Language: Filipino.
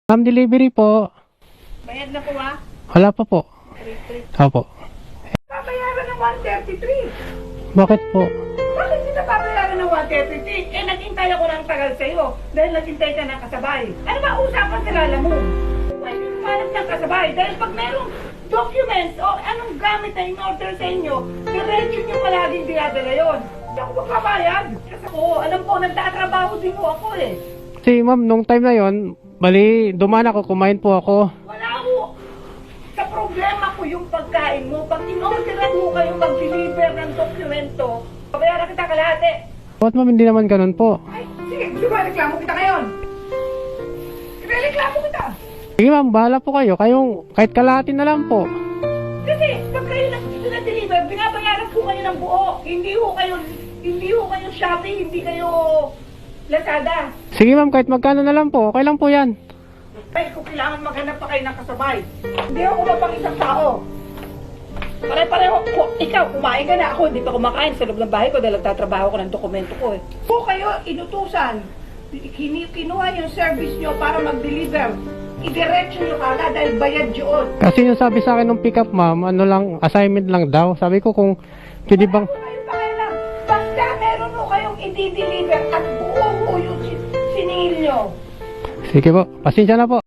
Ma'am, delivery po. Bayad na po ha? Wala pa po. Opo. Babayaran ng 133. Bakit po? Bakit kita babayaran ng 133? Eh, naghintay ako ng tagal sa'yo dahil naghintay ka ng kasabay. Ano ba usapan sa lala mo? Pwede humanap ng kasabay dahil pag merong documents o anong gamit na in-order sa inyo, diretso nyo palaging dinadala yun. Hindi ako magbabayad. Kasi alam ko, nagtatrabaho din mo ako eh. Si ma'am, nung time na yon, bali, dumaan ako, kumain po ako. Wala ko. Sa problema ko yung pagkain mo. Pag in-orderan mo kayo mag-deliver ng dokumento, babayaran kita kalahati. Bakit ma'am, hindi naman ganun po? Ay, sige, gusto ba reklamo kita ngayon? Reklamo kita. Sige ma'am, bahala po kayo. Kayong, kahit kalahati na lang po. Kasi pag kayo na-deliver, binabayaran po kayo ng buo. Hindi ho kayo Shopee, hindi kayo Lazada. Sige ma'am, kahit magkano na lang po. Okay lang po yan. Ay, kung kailangan maghanap pa kayo ng kasabay. Hindi ako mapang isang tao. Pare-pareho, ikaw, kumain ka na. Ako, hindi pa kumakain sa loob ng bahay ko dahil nagtatrabaho ko ng dokumento ko eh. Kung kayo inutusan, kinuha yung service nyo para mag-deliver, idiretso nyo kala dahil bayad yun. Kasi yung sabi sa akin nung pick up ma'am, ano lang, assignment lang daw. Sabi ko kung pwede bang... Wala po kayong pakialam. Basta meron mo kayong i-deliver at buo mo yung siningil nyo. Sige po, pasensya na po.